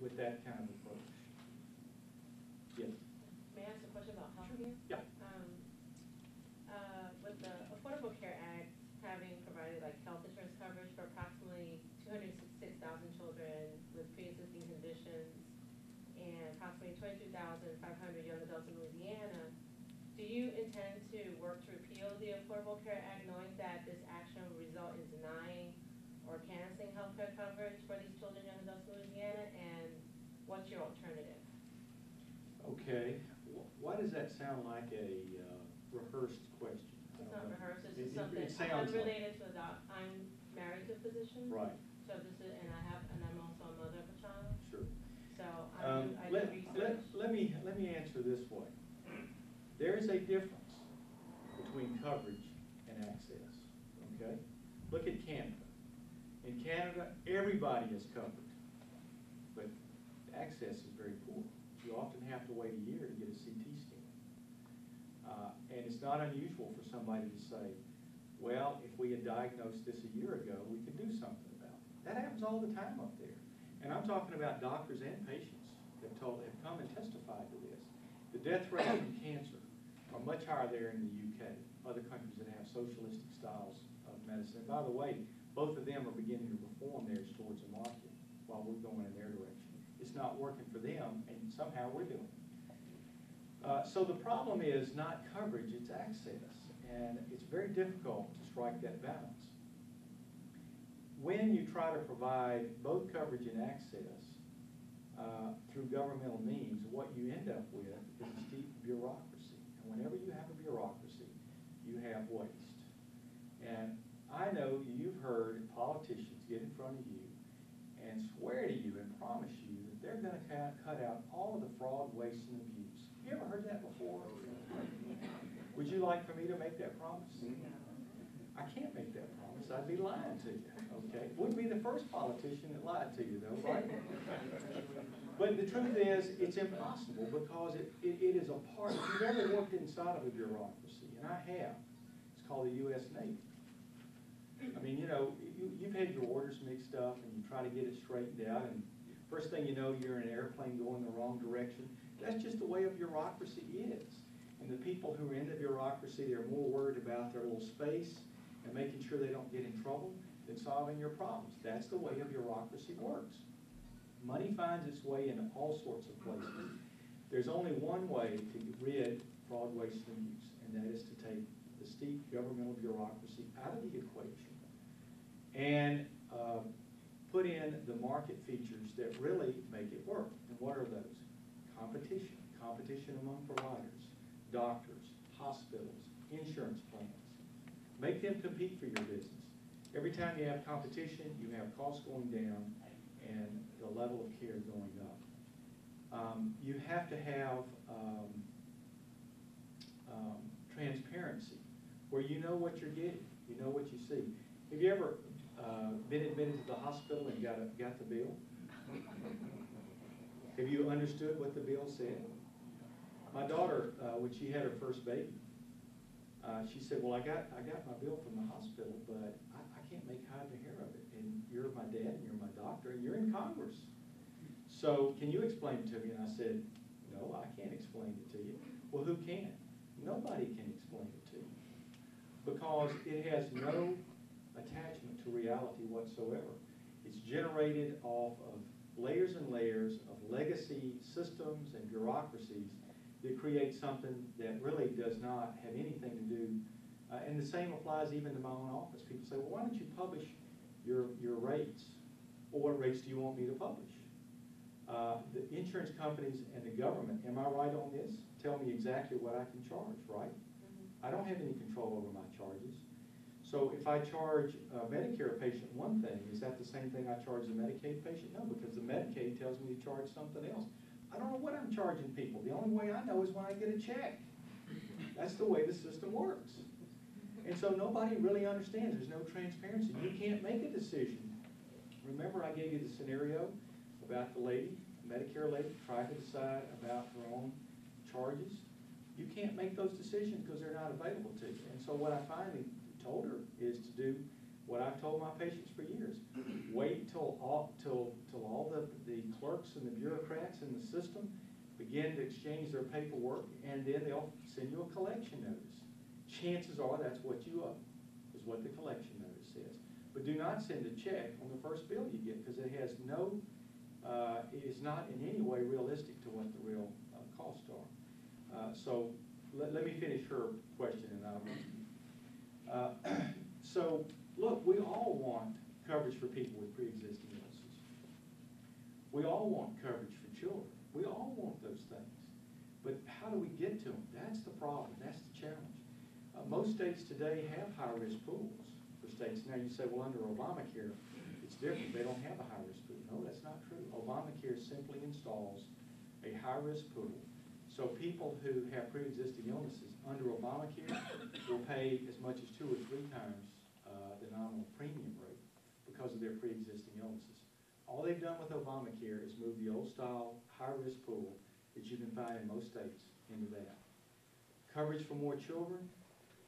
with that kind of approach. Yes? May I ask a question about healthcare? Yeah. With the Affordable Care Act having provided like health insurance coverage for approximately 266,000 children with pre-existing conditions and approximately 22,500 young adults in Louisiana, do you intend to work to repeal the Affordable Care Act, knowing that this action will result in denying or canceling healthcare coverage for these children, young adults in Louisiana, and what's your alternative? Okay. Why does that sound like a rehearsed question? It's not rehearsed, it's just something It sounds unrelated to the I'm married to a physician. Right. So this is, and I'm also a mother of a child. Sure. So I do research. Let me answer this way. There is a difference between coverage and access. Okay? Look at Canada. In Canada, everybody is covered, but access is very poor. You often have to wait a year to get a CT scan. And it's not unusual for somebody to say, well, if we had diagnosed this a year ago, we could do something about it. That happens all the time up there. And I'm talking about doctors and patients that have come and testified to this. The death rate from cancer are much higher there in the UK, other countries that have socialistic styles of medicine. And by the way, both of them are beginning to reform theirs towards a market while we're going in their direction. It's not working for them, and somehow we're doing it. So the problem is not coverage, it's access. And it's very difficult to strike that balance. When you try to provide both coverage and access through governmental means, what you end up with is a steep bureaucracy. And whenever you have a bureaucracy, you have waste. And I know you've heard politicians get in front of you and swear to you and promise you that they're going to cut out all of the fraud, waste, and abuse. You ever heard that before? Would you like for me to make that promise? I can't make that promise. I'd be lying to you, okay? Wouldn't be the first politician that lied to you, though, right? But the truth is, it's impossible because it is a part. If you've ever worked inside of a bureaucracy, and I have, it's called the U.S. Navy. I mean, you know, you've had your orders mixed up, and you try to get it straightened out, and first thing you know, you're in an airplane going the wrong direction. That's just the way a bureaucracy is. And the people who are in the bureaucracy, they're more worried about their little space and making sure they don't get in trouble than solving your problems. That's the way a bureaucracy works. Money finds its way into all sorts of places. There's only one way to get rid fraud, waste, and abuse, and that is to take the steep governmental bureaucracy out of the equation and put in the market features that really make it work. And what are those? Competition. Competition among providers, doctors, hospitals, insurance plans. Make them compete for your business. Every time you have competition, you have costs going down and the level of care going up. You have to have transparency, where you know what you're getting, you know what you see. Have you ever been admitted to the hospital and got the bill? Have you understood what the bill said? My daughter, when she had her first baby, she said, well, I got my bill from the hospital, but I can't make head or hair of it. And you're my dad, and you're my doctor, and you're in Congress. So can you explain it to me? And I said, no, I can't explain it to you. Well, who can? Nobody can explain it to you. Because it has no attachment to reality whatsoever. It's generated off of layers and layers of legacy systems and bureaucracies that create something that really does not have anything to do. And the same applies even to my own office. People say, well, why don't you publish your rates? Or what rates do you want me to publish? The insurance companies and the government, am I right on this? Tell me exactly what I can charge, right? I don't have any control over my charges. So if I charge a Medicare patient one thing, is that the same thing I charge the Medicaid patient? No, because the Medicaid tells me to charge something else. I don't know what I'm charging people. The only way I know is when I get a check. That's the way the system works. And so nobody really understands. There's no transparency. You can't make a decision. Remember I gave you the scenario about the lady, the Medicare lady, trying to decide about her own charges? You can't make those decisions because they're not available to you. And so what I finally told her is to do what I've told my patients for years. Wait till all the clerks and the bureaucrats in the system begin to exchange their paperwork, and then they'll send you a collection notice. Chances are that's what you owe, is what the collection notice says. But do not send a check on the first bill you get, because it has no, it is not in any way realistic to what the real costs are. So let me finish her question, and I'll so look, we all want coverage for people with pre-existing illnesses. We all want coverage for children. We all want those things. But how do we get to them? That's the problem. That's the challenge. Most states today have high-risk pools for states. Now you say, well, under Obamacare, it's different. They don't have a high-risk pool. No, that's not true. Obamacare simply installs a high-risk pool. So people who have pre-existing illnesses under Obamacare will pay as much as 2 or 3 times the nominal premium rate because of their pre-existing illnesses. All they've done with Obamacare is move the old-style high-risk pool that you can find in most states into that. Coverage for more children.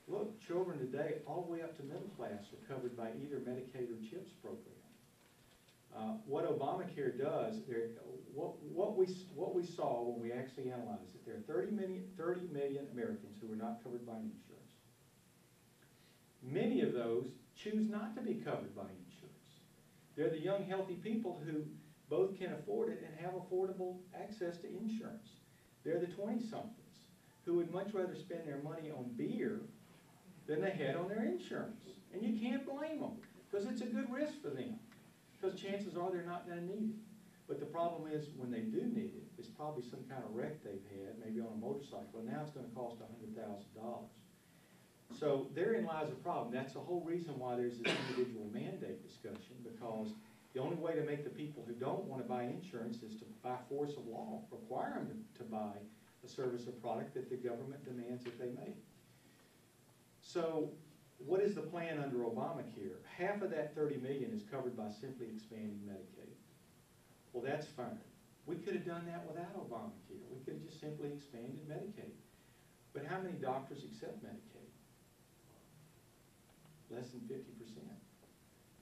Look, children today, all the way up to middle class, are covered by either Medicaid or CHIPS program. What Obamacare does, what we saw when we actually analyzed it, there are 30 million Americans who are not covered by insurance. Many of those choose not to be covered by insurance. They're the young, healthy people who both can afford it and have affordable access to insurance. They're the 20-somethings who would much rather spend their money on beer than they had on their insurance. And you can't blame them, because it's a good risk for them, because chances are they're not going to need it. But the problem is, when they do need it, it's probably some kind of wreck they've had, maybe on a motorcycle, and now it's going to cost $100,000. So therein lies a problem. That's the whole reason why there's this individual mandate discussion, because the only way to make the people who don't want to buy insurance is to, by force of law, require them to buy a service or product that the government demands that they make. So what is the plan under Obamacare? Half of that 30 million is covered by simply expanding Medicaid. Well, that's fine. We could have done that without Obamacare. We could have just simply expanded Medicaid. But how many doctors accept Medicaid? Less than 50%.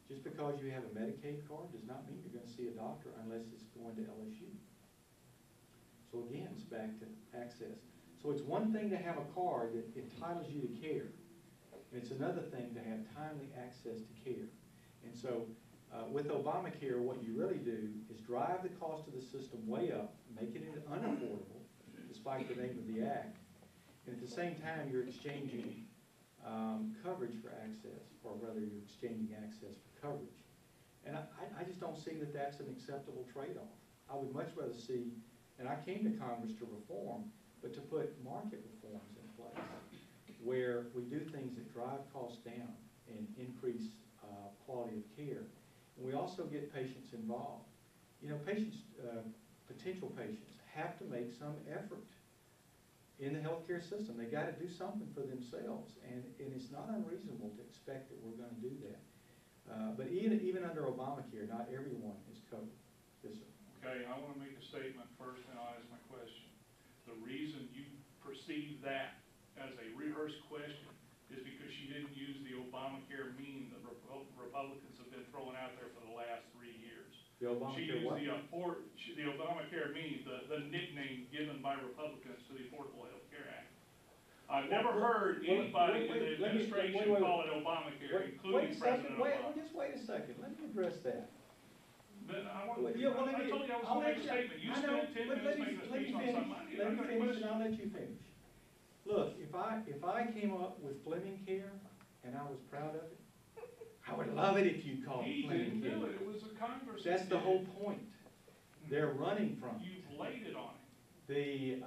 Just because you have a Medicaid card does not mean you're going to see a doctor unless it's going to LSU. So again, it's back to access. So it's one thing to have a card that entitles you to care. And it's another thing to have timely access to care. And so with Obamacare, what you really do is drive the cost of the system way up, make it unaffordable, despite the name of the act. And at the same time, you're exchanging coverage for access, or rather you're exchanging access for coverage. And I just don't see that that's an acceptable trade-off. I would much rather see, and I came to Congress to reform, but to put market reforms in place, where we do things that drive costs down and increase quality of care. And we also get patients involved. You know, patients, potential patients, have to make some effort in the healthcare system. They got to do something for themselves, and it's not unreasonable to expect that we're going to do that. But even under Obamacare, not everyone is covered. Yes, sir. Okay, I want to make a statement first, and I'll ask my question. The reason you perceive that as a rehearsed question is because she didn't use the Obamacare meme that Republicans have been throwing out there for the last 3 years. The Obamacare she used what? the Obamacare meme, the nickname given by Republicans to the Affordable Health Care Act. I've never heard anybody in the administration call it Obamacare, including President Obama. Just wait a second. Let me address that. Then I want Well, to, yeah, well, I told you I was going to make a statement. You spent 10 minutes making a speech on something. Let me finish, and I'll let you finish. Look, if I came up with Fleming Care and I was proud of it, I would love it if you called it Fleming Care. He didn't do it. It was a Congress. That's the whole point. They're running from it. You've laid it on it. The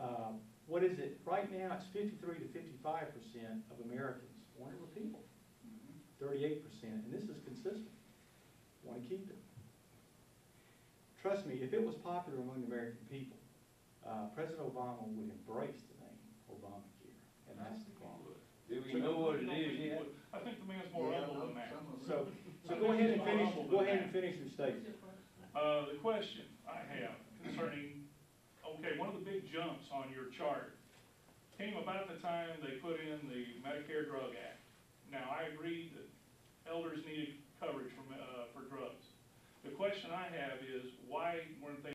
what is it? Right now, it's 53 to 55% of Americans want to repeal. 38%, and this is consistent. Want to keep it. Trust me, if it was popular among the American people, President Obama would embrace the name Obamacare, and that's the problem. Do we know what it is yet? I think the man's more humble than that. So go ahead and finish. Go ahead and finish your statement. The question I have concerning, okay, one of the big jumps on your chart came about the time they put in the Medicare Drug Act. Now, I agree that elders needed coverage for drugs. The question I have is, why weren't they